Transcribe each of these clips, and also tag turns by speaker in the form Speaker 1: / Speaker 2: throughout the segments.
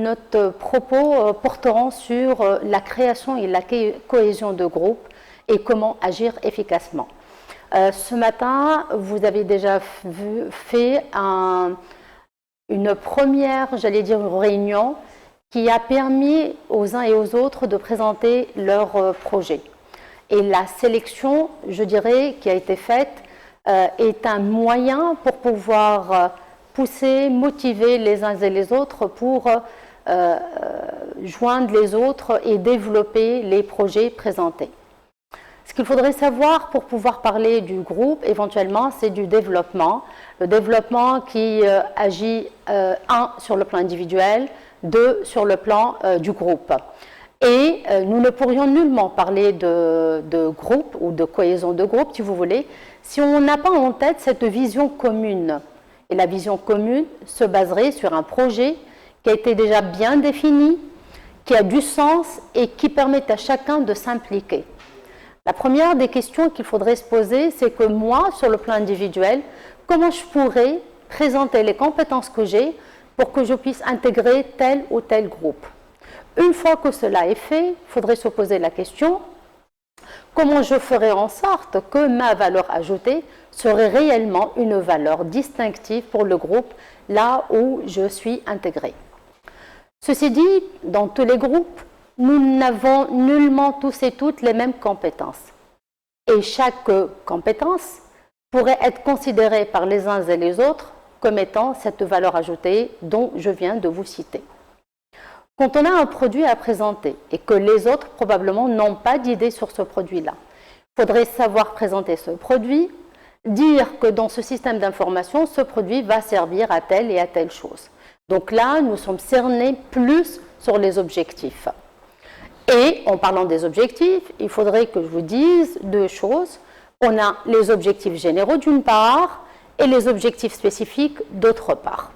Speaker 1: notre propos porteront sur la création et la cohésion de groupe et comment agir efficacement. Ce matin, vous avez déjà fait une première, j'allais dire, réunion qui a permis aux uns et aux autres de présenter leur projet. Et la sélection, je dirais, qui a été faite, est un moyen pour pouvoir pousser, motiver les uns et les autres pour joindre les autres et développer les projets présentés. Ce qu'il faudrait savoir pour pouvoir parler du groupe, éventuellement, c'est du développement. Le développement qui agit, sur le plan individuel, 2, sur le plan du groupe. Et nous ne pourrions nullement parler de groupe ou de cohésion de groupe, si vous voulez, si on n'a pas en tête cette vision commune. Et la vision commune se baserait sur un projet qui a été déjà bien défini, qui a du sens et qui permet à chacun de s'impliquer. La première des questions qu'il faudrait se poser, c'est que moi, sur le plan individuel, comment je pourrais présenter les compétences que j'ai pour que je puisse intégrer tel ou tel groupe. Une fois que cela est fait, il faudrait se poser la question, comment je ferai en sorte que ma valeur ajoutée serait réellement une valeur distinctive pour le groupe là où je suis intégré. Ceci dit, dans tous les groupes, nous n'avons nullement tous et toutes les mêmes compétences. Et chaque compétence pourrait être considérée par les uns et les autres comme étant cette valeur ajoutée dont je viens de vous citer. Quand on a un produit à présenter et que les autres probablement n'ont pas d'idée sur ce produit-là, il faudrait savoir présenter ce produit, dire que dans ce système d'information, ce produit va servir à telle et à telle chose. Donc là, nous sommes cernés plus sur les objectifs. Et en parlant des objectifs, il faudrait que je vous dise 2 choses. On a les objectifs généraux d'une part et les objectifs spécifiques d'autre part.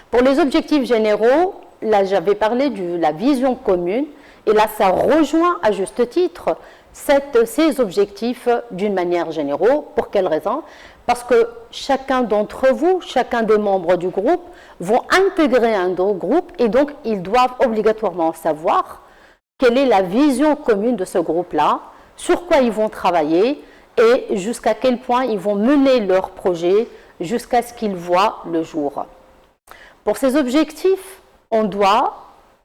Speaker 1: Pour les objectifs généraux, là j'avais parlé de la vision commune et là ça rejoint à juste titre ces objectifs d'une manière générale. Pour quelle raison? Parce que chacun d'entre vous, chacun des membres du groupe vont intégrer un groupe et donc ils doivent obligatoirement savoir quelle est la vision commune de ce groupe-là, sur quoi ils vont travailler et jusqu'à quel point ils vont mener leur projet jusqu'à ce qu'ils voient le jour. Pour ces objectifs, on doit,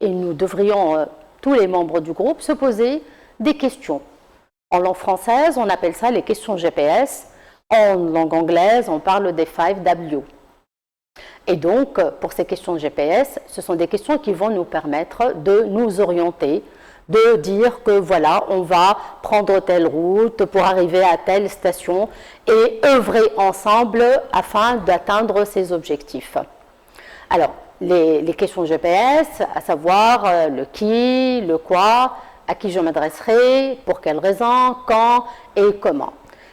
Speaker 1: et nous devrions, tous les membres du groupe, se poser des questions. En langue française, on appelle ça les questions GPS. En langue anglaise, on parle des 5W. Et donc, pour ces questions GPS, ce sont des questions qui vont nous permettre de nous orienter, de dire que voilà, on va prendre telle route pour arriver à telle station et œuvrer ensemble afin d'atteindre ces objectifs. Alors, les questions GPS, à savoir le qui, le quoi, à qui je m'adresserai, pour quelles raisons, quand et comment.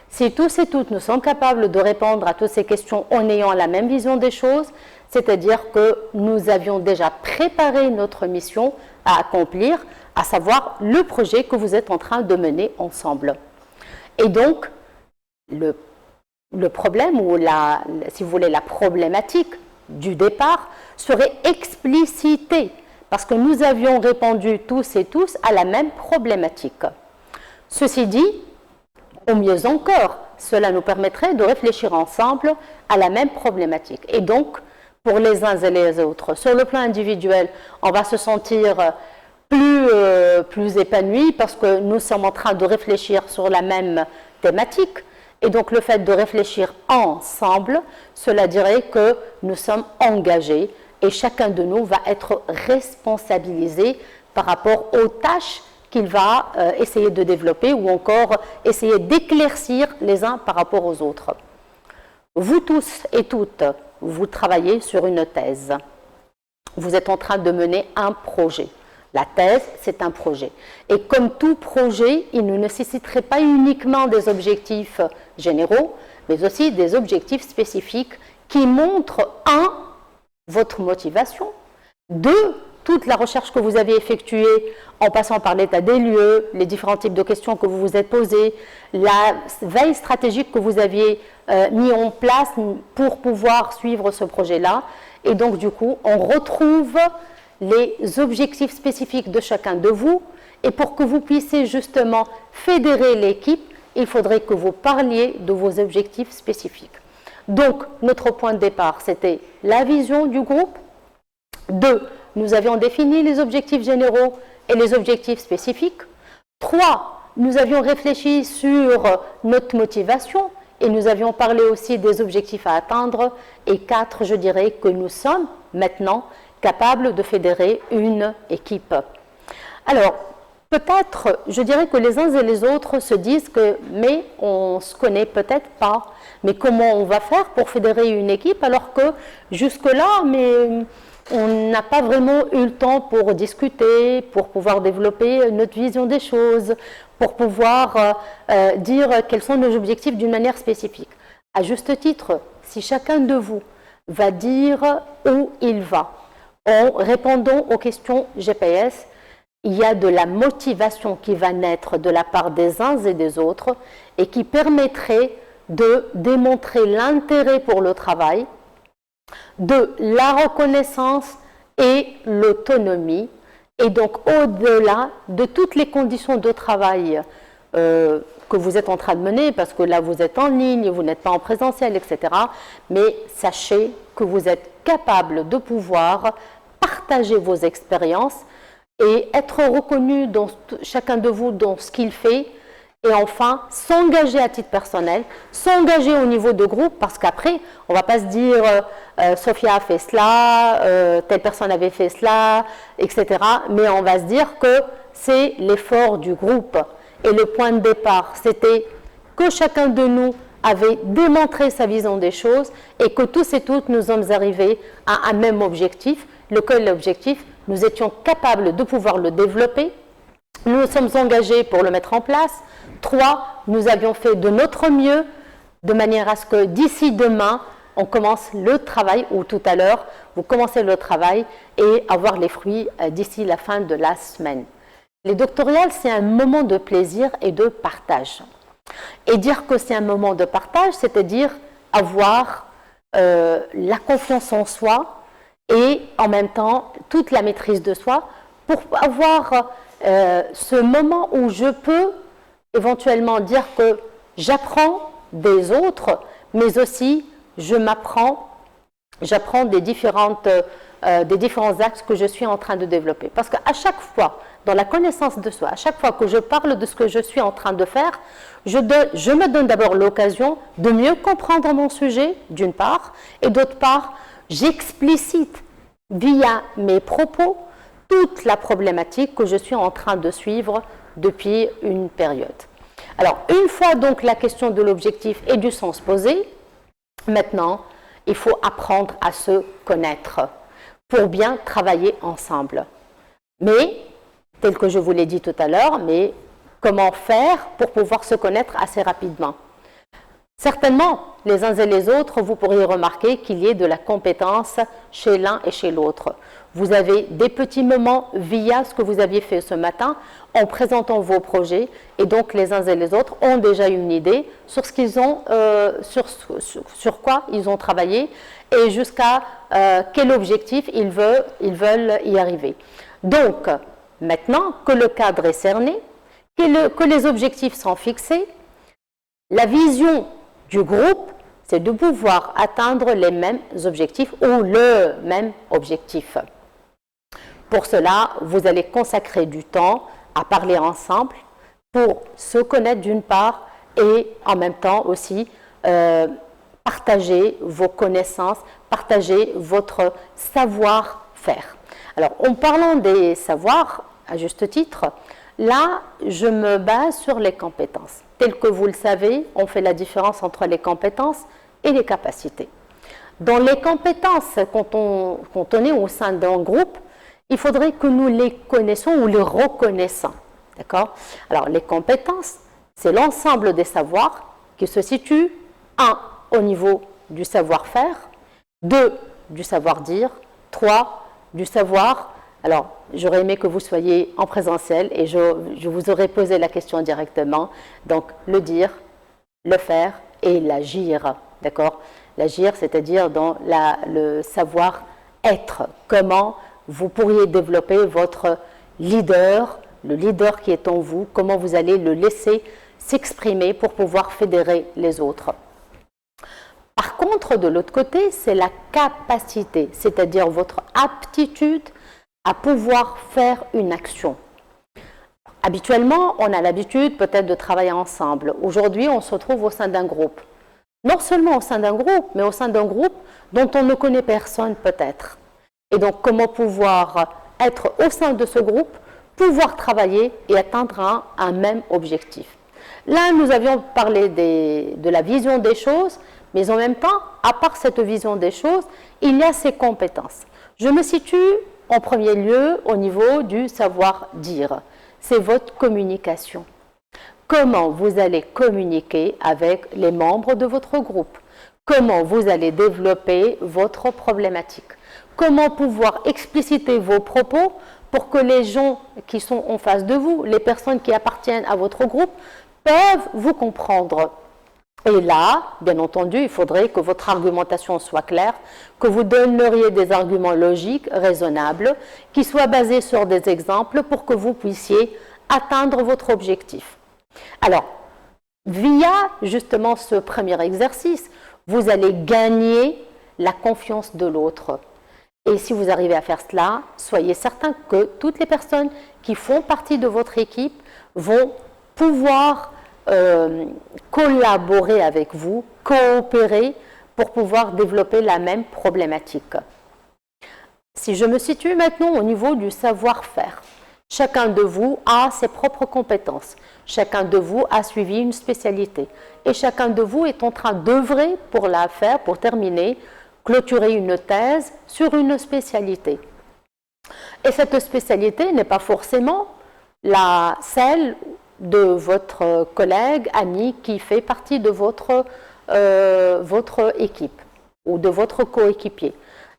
Speaker 1: Si tous et toutes nous sommes capables de répondre à toutes ces questions en ayant la même vision des choses, c'est-à-dire que nous avions déjà préparé notre mission à accomplir, à savoir le projet que vous êtes en train de mener ensemble. Et donc, le problème, ou si vous voulez, la problématique du départ serait explicitée, parce que nous avions répondu tous et tous à la même problématique. Ceci dit, au mieux encore, cela nous permettrait de réfléchir ensemble à la même problématique. Et donc, pour les uns et les autres, sur le plan individuel, on va se sentir plus épanoui parce que nous sommes en train de réfléchir sur la même thématique. Et donc, le fait de réfléchir ensemble, cela dirait que nous sommes engagés et chacun de nous va être responsabilisé par rapport aux tâches qu'il va essayer de développer ou encore essayer d'éclaircir les uns par rapport aux autres. Vous tous et toutes, vous travaillez sur une thèse. Vous êtes en train de mener un projet. La thèse, c'est un projet. Et comme tout projet, il ne nécessiterait pas uniquement des objectifs généraux, mais aussi des objectifs spécifiques qui montrent, 1, votre motivation, 2, toute la recherche que vous avez effectuée en passant par l'état des lieux, les différents types de questions que vous vous êtes posées, la veille stratégique que vous aviez mis en place pour pouvoir suivre ce projet-là. Et donc, du coup, on retrouve les objectifs spécifiques de chacun de vous. Et pour que vous puissiez justement fédérer l'équipe, il faudrait que vous parliez de vos objectifs spécifiques. Donc, notre point de départ, c'était la vision du groupe. 2, nous avions défini les objectifs généraux et les objectifs spécifiques. 3, nous avions réfléchi sur notre motivation et nous avions parlé aussi des objectifs à atteindre. Et 4, je dirais que nous sommes maintenant capables de fédérer une équipe. Alors, peut-être, je dirais que les uns et les autres se disent que, mais on ne se connaît peut-être pas. Mais comment on va faire pour fédérer une équipe alors que jusque-là, mais on n'a pas vraiment eu le temps pour discuter, pour pouvoir développer notre vision des choses, pour pouvoir dire quels sont nos objectifs d'une manière spécifique. À juste titre, si chacun de vous va dire où il va, en répondant aux questions GPS, il y a de la motivation qui va naître de la part des uns et des autres et qui permettrait de démontrer l'intérêt pour le travail, de la reconnaissance et l'autonomie, et donc au-delà de toutes les conditions de travail que vous êtes en train de mener, parce que là vous êtes en ligne, vous n'êtes pas en présentiel, etc. Mais sachez que vous êtes capable de pouvoir partager vos expériences et être reconnu dans chacun de vous dans ce qu'il fait, et enfin s'engager à titre personnel, s'engager au niveau de groupe, parce qu'après on ne va pas se dire Sophia a fait cela, telle personne avait fait cela, etc. Mais on va se dire que c'est l'effort du groupe. Et le point de départ, c'était que chacun de nous avait démontré sa vision des choses et que tous et toutes nous sommes arrivés à un même objectif, lequel l'objectif, nous étions capables de pouvoir le développer. Nous nous sommes engagés pour le mettre en place. 3, nous avions fait de notre mieux de manière à ce que d'ici demain, on commence le travail, ou tout à l'heure, vous commencez le travail et avoir les fruits d'ici la fin de la semaine. Les doctorales, c'est un moment de plaisir et de partage. Et dire que c'est un moment de partage, c'est-à-dire avoir la confiance en soi et en même temps toute la maîtrise de soi pour avoir ce moment où je peux éventuellement dire que j'apprends des autres, mais aussi j'apprends des différents axes que je suis en train de développer. Parce qu'à chaque fois, dans la connaissance de soi, à chaque fois que je parle de ce que je suis en train de faire, je me donne d'abord l'occasion de mieux comprendre mon sujet, d'une part, et d'autre part, j'explicite via mes propos toute la problématique que je suis en train de suivre depuis une période. Alors, une fois donc la question de l'objectif et du sens posée, maintenant, il faut apprendre à se connaître pour bien travailler ensemble. Mais, tel que je vous l'ai dit tout à l'heure, mais comment faire pour pouvoir se connaître assez rapidement? Certainement, les uns et les autres, vous pourriez remarquer qu'il y ait de la compétence chez l'un et chez l'autre. Vous avez des petits moments via ce que vous aviez fait ce matin en présentant vos projets, et donc les uns et les autres ont déjà une idée sur ce qu'ils ont, sur quoi ils ont travaillé et jusqu'à quel objectif ils veulent y arriver. Donc, maintenant que le cadre est cerné, que les objectifs sont fixés, la vision du groupe, c'est de pouvoir atteindre les mêmes objectifs ou le même objectif. Pour cela, vous allez consacrer du temps à parler ensemble pour se connaître d'une part et en même temps aussi partager vos connaissances, partager votre savoir-faire. Alors, en parlant des savoirs, à juste titre, là, je me base sur les compétences. Tel que vous le savez, on fait la différence entre les compétences et les capacités. Dans les compétences, quand on est au sein d'un groupe, il faudrait que nous les connaissions ou les reconnaissons. D'accord? Alors, les compétences, c'est l'ensemble des savoirs qui se situent, 1, au niveau du savoir-faire, 2, du savoir-dire, 3, du savoir. Alors, j'aurais aimé que vous soyez en présentiel et je vous aurais posé la question directement. Donc, le dire, le faire et l'agir. D'accord? L'agir, c'est-à-dire dans le savoir-être. Comment vous pourriez développer votre leader, le leader qui est en vous, comment vous allez le laisser s'exprimer pour pouvoir fédérer les autres. Par contre, de l'autre côté, c'est la capacité, c'est-à-dire votre aptitude à pouvoir faire une action. Habituellement, on a l'habitude peut-être de travailler ensemble. Aujourd'hui, on se retrouve au sein d'un groupe. Non seulement au sein d'un groupe, mais au sein d'un groupe dont on ne connaît personne peut-être. Et donc, comment pouvoir être au sein de ce groupe, pouvoir travailler et atteindre un même objectif. Là, nous avions parlé de la vision des choses, mais en même temps, à part cette vision des choses, il y a ces compétences. Je me situe en premier lieu au niveau du savoir-dire. C'est votre communication. Comment vous allez communiquer avec les membres de votre groupe? Comment vous allez développer votre problématique? Comment pouvoir expliciter vos propos pour que les gens qui sont en face de vous, les personnes qui appartiennent à votre groupe, peuvent vous comprendre? Et là, bien entendu, il faudrait que votre argumentation soit claire, que vous donneriez des arguments logiques, raisonnables, qui soient basés sur des exemples pour que vous puissiez atteindre votre objectif. Alors, via justement ce premier exercice, vous allez gagner la confiance de l'autre. Et si vous arrivez à faire cela, soyez certain que toutes les personnes qui font partie de votre équipe vont pouvoir collaborer avec vous, coopérer pour pouvoir développer la même problématique. Si je me situe maintenant au niveau du savoir-faire, chacun de vous a ses propres compétences, chacun de vous a suivi une spécialité et chacun de vous est en train d'œuvrer pour la faire, pour terminer, clôturer une thèse sur une spécialité. Et cette spécialité n'est pas forcément celle de votre collègue, ami qui fait partie de votre équipe ou de votre coéquipier.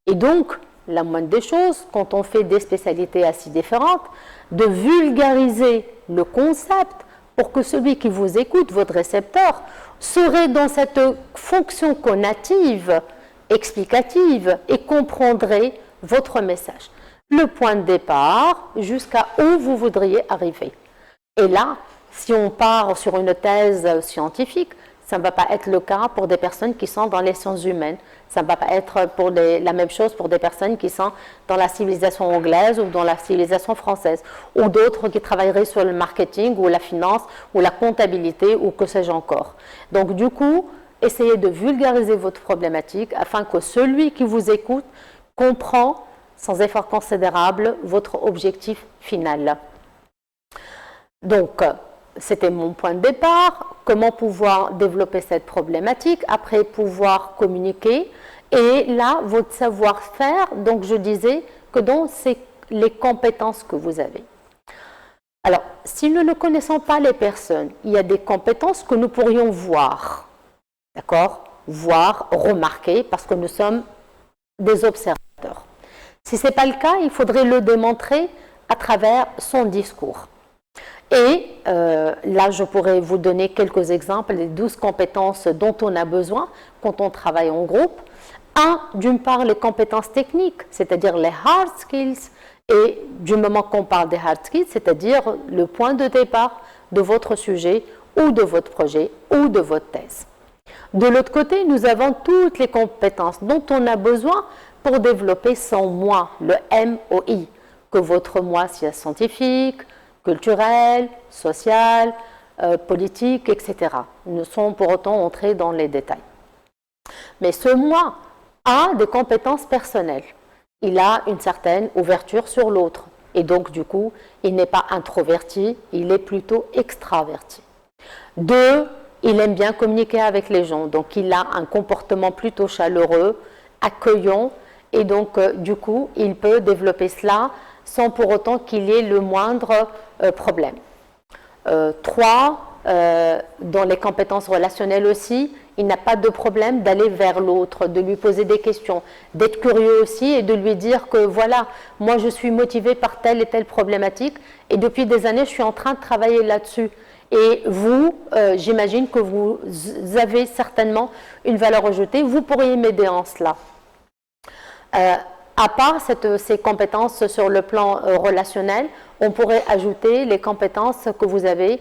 Speaker 1: Et donc, la moindre des choses, quand on fait des spécialités assez différentes, de vulgariser le concept pour que celui qui vous écoute, votre récepteur, serait dans cette fonction conative, explicative et comprendrait votre message. Le point de départ jusqu'à où vous voudriez arriver. Et là, si on part sur une thèse scientifique, ça ne va pas être le cas pour des personnes qui sont dans les sciences humaines. Ça ne va pas être la même chose pour des personnes qui sont dans la civilisation anglaise ou dans la civilisation française, ou d'autres qui travailleraient sur le marketing ou la finance ou la comptabilité ou que sais-je encore. Donc du coup, essayez de vulgariser votre problématique afin que celui qui vous écoute comprend sans effort considérable votre objectif final. Donc, c'était mon point de départ, comment pouvoir développer cette problématique, après pouvoir communiquer, et là, votre savoir-faire, donc je disais que donc c'est les compétences que vous avez. Alors, si nous ne connaissons pas les personnes, il y a des compétences que nous pourrions voir, d'accord? Voir, remarquer, parce que nous sommes des observateurs. Si ce n'est pas le cas, il faudrait le démontrer à travers son discours. Et là, je pourrais vous donner quelques exemples des 12 compétences dont on a besoin quand on travaille en groupe. D'une part, les compétences techniques, c'est-à-dire les hard skills, et du moment qu'on parle des hard skills, c'est-à-dire le point de départ de votre sujet ou de votre projet ou de votre thèse. De l'autre côté, nous avons toutes les compétences dont on a besoin pour développer son moi, le MOI, que votre moi soit scientifique, culturel, social, politique, etc. Nous ne sommes pour autant entrés dans les détails. Mais ce moi a des compétences personnelles. Il a une certaine ouverture sur l'autre. Et donc, du coup, il n'est pas introverti, il est plutôt extraverti. 2, il aime bien communiquer avec les gens. Donc, il a un comportement plutôt chaleureux, accueillant. Et donc, du coup, il peut développer cela sans pour autant qu'il y ait le moindre problème. 3, dans les compétences relationnelles aussi, il n'a pas de problème d'aller vers l'autre, de lui poser des questions, d'être curieux aussi et de lui dire que voilà, moi je suis motivé par telle et telle problématique et depuis des années je suis en train de travailler là-dessus. Et vous, j'imagine que vous avez certainement une valeur ajoutée, vous pourriez m'aider en cela. à part ces compétences sur le plan relationnel, on pourrait ajouter les compétences que vous avez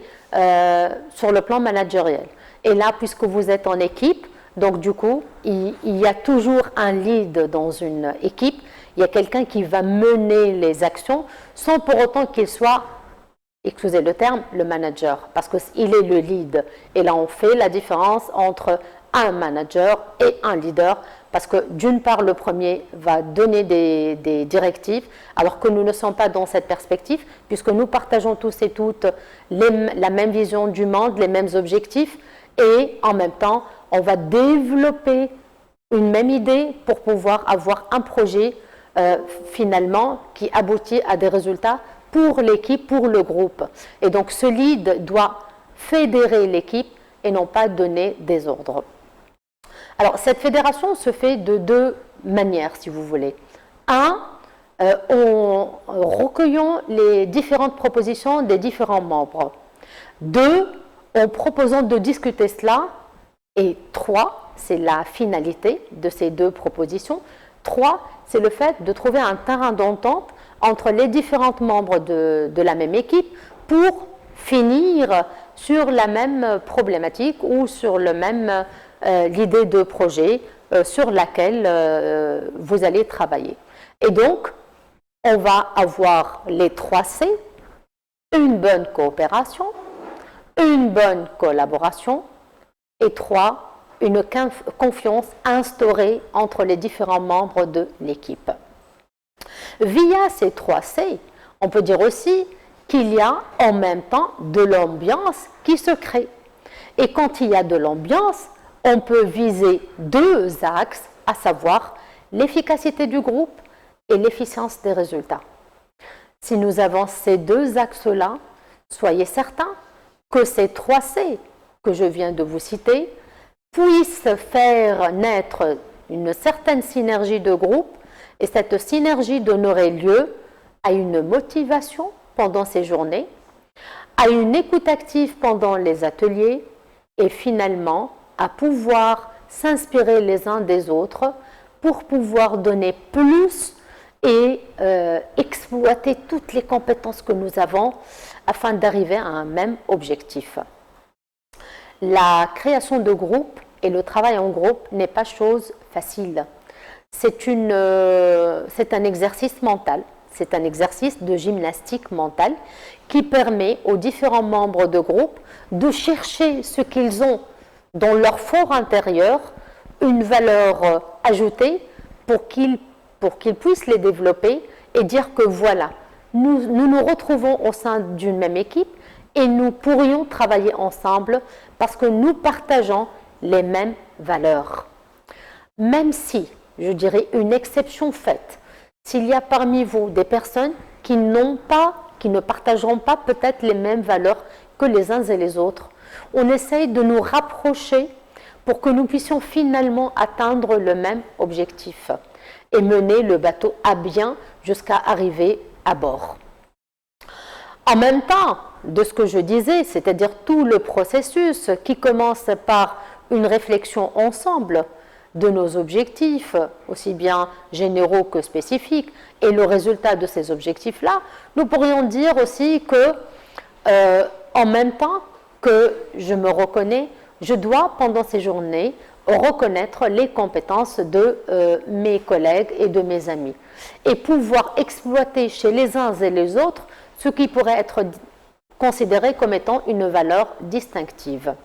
Speaker 1: sur le plan managériel. Et là, puisque vous êtes en équipe, donc du coup, il y a toujours un lead dans une équipe, il y a quelqu'un qui va mener les actions sans pour autant qu'il soit, excusez le terme, le manager, parce qu'il est le lead. Et là, on fait la différence entre un manager et un leader, parce que d'une part, le premier va donner des directives, alors que nous ne sommes pas dans cette perspective, puisque nous partageons tous et toutes la même vision du monde, les mêmes objectifs, et en même temps, on va développer une même idée pour pouvoir avoir un projet finalement qui aboutit à des résultats pour l'équipe, pour le groupe. Et donc ce lead doit fédérer l'équipe et non pas donner des ordres. Alors cette fédération se fait de deux manières, si vous voulez. Un, en recueillant les différentes propositions des différents membres. Deux, en proposant de discuter cela. Et trois, c'est la finalité de ces deux propositions. Trois, c'est le fait de trouver un terrain d'entente entre les différents membres de la même équipe pour finir sur la même problématique ou sur le même l'idée de projet sur laquelle vous allez travailler. Et donc, on va avoir les 3 C, une bonne coopération, une bonne collaboration et 3, une confiance instaurée entre les différents membres de l'équipe. Via ces 3 C, on peut dire aussi qu'il y a en même temps de l'ambiance qui se crée. Et quand il y a de l'ambiance, on peut viser 2 axes, à savoir l'efficacité du groupe et l'efficience des résultats. Si nous avons ces 2 axes-là, soyez certains que ces 3 C que je viens de vous citer puissent faire naître une certaine synergie de groupe et cette synergie donnerait lieu à une motivation pendant ces journées, à une écoute active pendant les ateliers et finalement à pouvoir s'inspirer les uns des autres pour pouvoir donner plus et exploiter toutes les compétences que nous avons afin d'arriver à un même objectif. La création de groupe et le travail en groupe n'est pas chose facile. C'est un exercice mental, c'est un exercice de gymnastique mentale qui permet aux différents membres de groupe de chercher ce qu'ils ont dans leur fort intérieur, une valeur ajoutée pour qu'ils puissent les développer et dire que voilà, nous retrouvons au sein d'une même équipe et nous pourrions travailler ensemble parce que nous partageons les mêmes valeurs. Même si, je dirais, une exception faite, s'il y a parmi vous des personnes qui ne partageront pas peut-être les mêmes valeurs que les uns et les autres, on essaye de nous rapprocher pour que nous puissions finalement atteindre le même objectif et mener le bateau à bien jusqu'à arriver à bord. En même temps, de ce que je disais, c'est-à-dire tout le processus qui commence par une réflexion ensemble de nos objectifs, aussi bien généraux que spécifiques, et le résultat de ces objectifs-là, nous pourrions dire aussi que, en même temps que je me reconnais, je dois, pendant ces journées, reconnaître les compétences de mes collègues et de mes amis, et pouvoir exploiter chez les uns et les autres ce qui pourrait être considéré comme étant une valeur distinctive.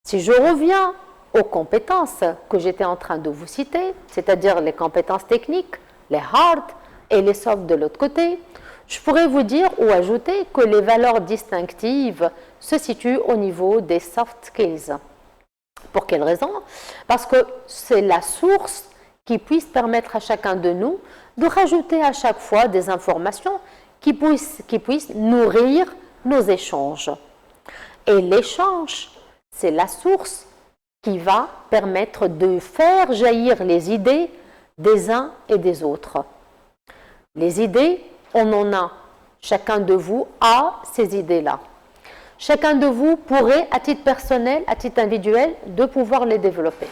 Speaker 1: Si je reviens aux compétences que j'étais en train de vous citer, c'est-à-dire les compétences techniques, les hard et les soft de l'autre côté, je pourrais vous dire ou ajouter que les valeurs distinctives se situent au niveau des soft skills. Pour quelle raison? Parce que c'est la source qui puisse permettre à chacun de nous de rajouter à chaque fois des informations qui puissent nourrir nos échanges. Et l'échange, c'est la source qui va permettre de faire jaillir les idées des uns et des autres. Les idées, on en a. Chacun de vous a ces idées-là. Chacun de vous pourrait, à titre personnel, à titre individuel, de pouvoir les développer.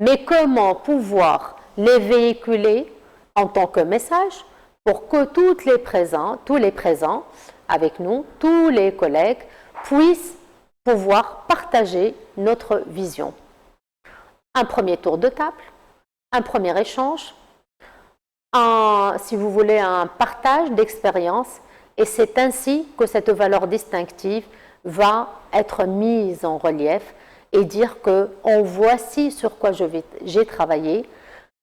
Speaker 1: Mais comment pouvoir les véhiculer en tant que message pour que tous les présents avec nous, tous les collègues, puissent pouvoir partager notre vision. Un premier tour de table, un premier échange, si vous voulez, un partage d'expérience, et c'est ainsi que cette valeur distinctive va être mise en relief et dire que voici sur quoi j'ai travaillé,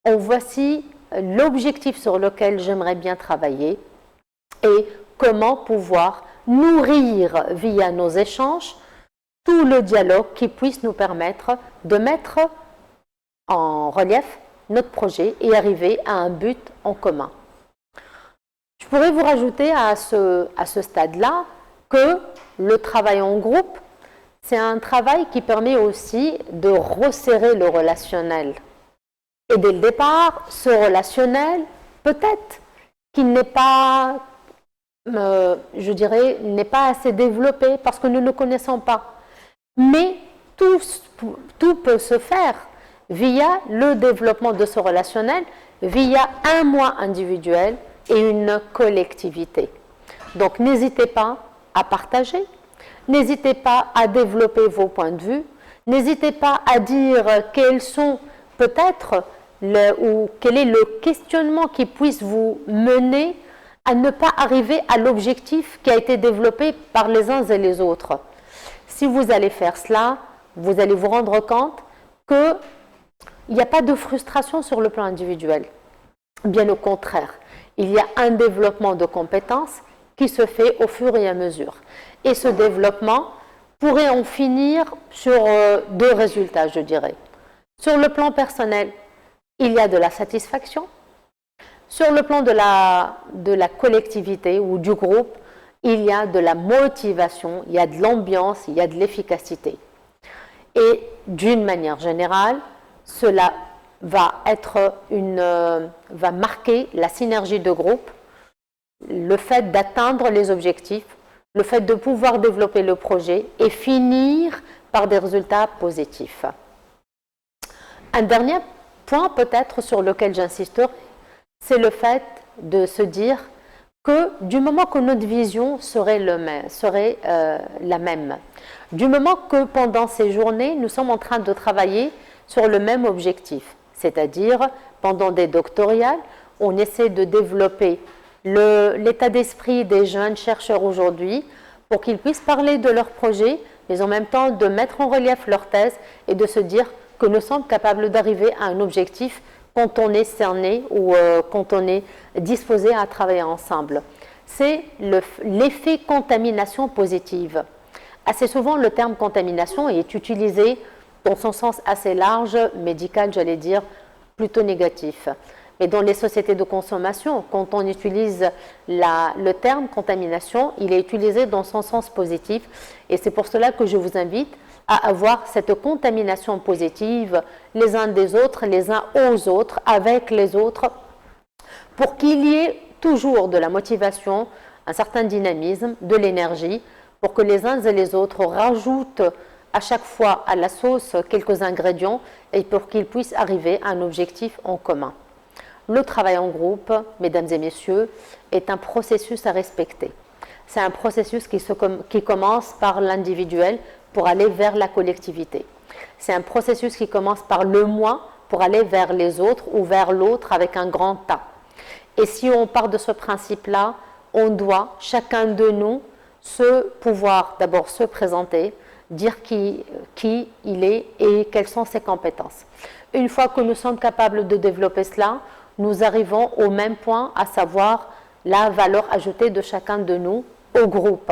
Speaker 1: voici l'objectif sur lequel j'aimerais bien travailler et comment pouvoir nourrir via nos échanges tout le dialogue qui puisse nous permettre de mettre en relief notre projet et arriver à un but en commun. Je pourrais vous rajouter à ce stade-là que le travail en groupe, c'est un travail qui permet aussi de resserrer le relationnel. Et dès le départ, ce relationnel, peut-être qu'il n'est pas, je dirais, n'est pas assez développé parce que nous ne connaissons pas. Mais tout peut se faire via le développement de ce relationnel, via un moi individuel et une collectivité. Donc n'hésitez pas à partager, n'hésitez pas à développer vos points de vue, n'hésitez pas à dire quels sont peut-être ou quel est le questionnement qui puisse vous mener à ne pas arriver à l'objectif qui a été développé par les uns et les autres. Si vous allez faire cela, vous allez vous rendre compte qu'il n'y a pas de frustration sur le plan individuel. Bien au contraire, il y a un développement de compétences qui se fait au fur et à mesure. Et ce développement pourrait en finir sur deux résultats, je dirais. Sur le plan personnel, il y a de la satisfaction. Sur le plan de la collectivité ou du groupe, il y a de la motivation, il y a de l'ambiance, il y a de l'efficacité. Et d'une manière générale, cela va marquer la synergie de groupe, le fait d'atteindre les objectifs, le fait de pouvoir développer le projet et finir par des résultats positifs. Un dernier point peut-être sur lequel j'insisterai, c'est le fait de se dire que du moment que notre vision serait la même, du moment que pendant ces journées, nous sommes en train de travailler sur le même objectif, c'est-à-dire pendant des doctorales, on essaie de développer l'état d'esprit des jeunes chercheurs aujourd'hui pour qu'ils puissent parler de leur projet, mais en même temps de mettre en relief leur thèse et de se dire que nous sommes capables d'arriver à un objectif quand on est cerné ou quand on est disposé à travailler ensemble. C'est l'effet contamination positive. Assez souvent, le terme contamination est utilisé dans son sens assez large, médical, j'allais dire, plutôt négatif. Mais dans les sociétés de consommation, quand on utilise le terme contamination, il est utilisé dans son sens positif. Et c'est pour cela que je vous invite à avoir cette contamination positive les uns des autres, les uns aux autres, avec les autres, pour qu'il y ait toujours de la motivation, un certain dynamisme, de l'énergie, pour que les uns et les autres rajoutent à chaque fois à la sauce quelques ingrédients et pour qu'ils puissent arriver à un objectif en commun. Le travail en groupe, mesdames et messieurs, est un processus à respecter. C'est un processus qui commence par l'individuel pour aller vers la collectivité. C'est un processus qui commence par le moi pour aller vers les autres ou vers l'autre avec un grand A. Et si on part de ce principe-là, on doit, chacun de nous, pouvoir d'abord se présenter, dire qui il est et quelles sont ses compétences. Une fois que nous sommes capables de développer cela, nous arrivons au même point, à savoir la valeur ajoutée de chacun de nous au groupe.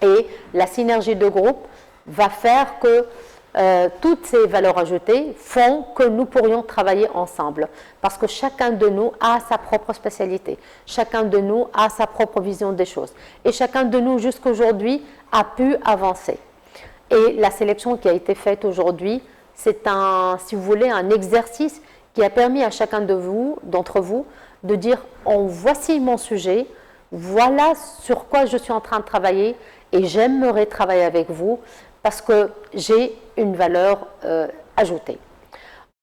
Speaker 1: Et la synergie de groupe va faire que toutes ces valeurs ajoutées font que nous pourrions travailler ensemble. Parce que chacun de nous a sa propre spécialité. Chacun de nous a sa propre vision des choses. Et chacun de nous, jusqu'aujourd'hui, a pu avancer. Et la sélection qui a été faite aujourd'hui, c'est si vous voulez, un exercice qui a permis à chacun d'entre vous, de dire voici mon sujet, voilà sur quoi je suis en train de travailler et j'aimerais travailler avec vous parce que j'ai une valeur ajoutée.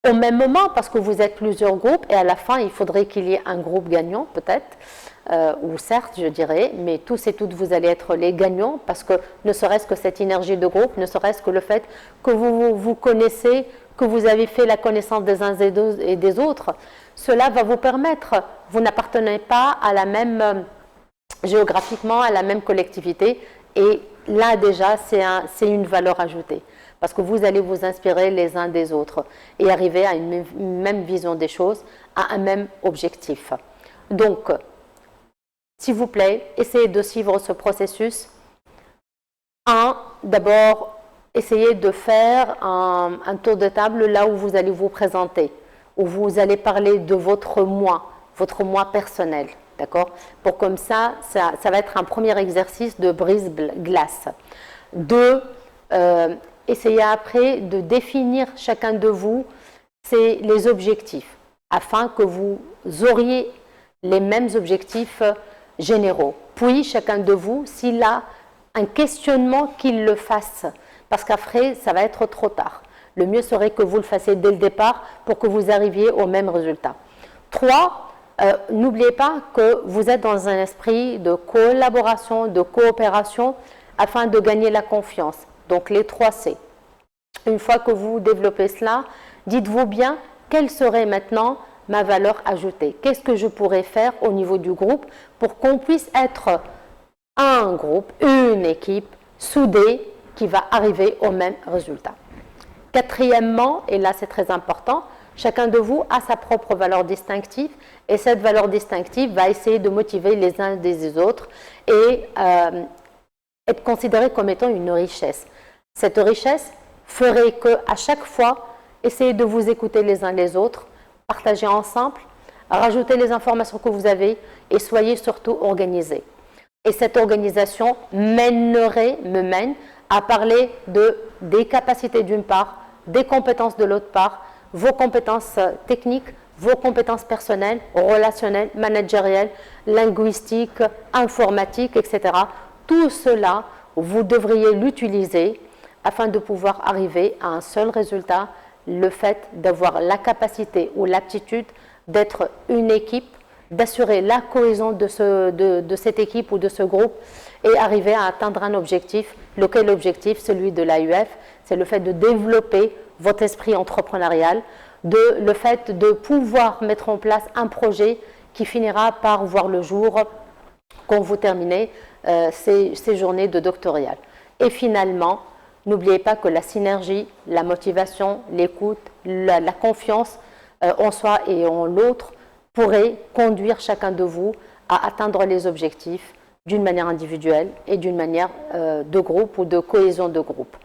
Speaker 1: au même moment, parce que vous êtes plusieurs groupes, et à la fin, il faudrait qu'il y ait un groupe gagnant, peut-être, ou certes, je dirais, mais tous et toutes, vous allez être les gagnants, parce que ne serait-ce que cette énergie de groupe, ne serait-ce que le fait que vous vous connaissez, que vous avez fait la connaissance des uns et des autres, cela va vous permettre, vous n'appartenez pas à la même, géographiquement, à la même collectivité, et là déjà, c'est une valeur ajoutée. Parce que vous allez vous inspirer les uns des autres et arriver à une même vision des choses, à un même objectif. Donc, s'il vous plaît, essayez de suivre ce processus. D'abord, essayez de faire un tour de table là où vous allez vous présenter, où vous allez parler de votre moi personnel. D'accord? Pour comme ça va être un premier exercice de brise-glace. 2, essayez après de définir chacun de vous les objectifs, afin que vous auriez les mêmes objectifs généraux. Puis, chacun de vous, s'il a un questionnement, qu'il le fasse, parce qu'après, ça va être trop tard. Le mieux serait que vous le fassiez dès le départ pour que vous arriviez au même résultat. 3, n'oubliez pas que vous êtes dans un esprit de collaboration, de coopération, afin de gagner la confiance. Donc les 3 C. Une fois que vous développez cela, dites-vous bien quelle serait maintenant ma valeur ajoutée. Qu'est-ce que je pourrais faire au niveau du groupe pour qu'on puisse être un groupe, une équipe soudée qui va arriver au même résultat. 4e, et là c'est très important, chacun de vous a sa propre valeur distinctive et cette valeur distinctive va essayer de motiver les uns des autres et être considérée comme étant une richesse. Cette richesse ferait qu'à chaque fois, essayez de vous écouter les uns les autres, partagez ensemble, rajoutez les informations que vous avez et soyez surtout organisés. Et cette organisation me mène à parler des capacités d'une part, des compétences de l'autre part, vos compétences techniques, vos compétences personnelles, relationnelles, managériales, linguistiques, informatiques, etc. Tout cela, vous devriez l'utiliser afin de pouvoir arriver à un seul résultat, le fait d'avoir la capacité ou l'aptitude d'être une équipe, d'assurer la cohésion de cette équipe ou de ce groupe et arriver à atteindre un objectif. Lequel objectif? Celui de l'AUF, c'est le fait de développer votre esprit entrepreneurial, le fait de pouvoir mettre en place un projet qui finira par voir le jour quand vous terminez ces journées de doctoral. Et finalement, n'oubliez pas que la synergie, la motivation, l'écoute, la confiance en soi et en l'autre pourrait conduire chacun de vous à atteindre les objectifs d'une manière individuelle et d'une manière de groupe ou de cohésion de groupe.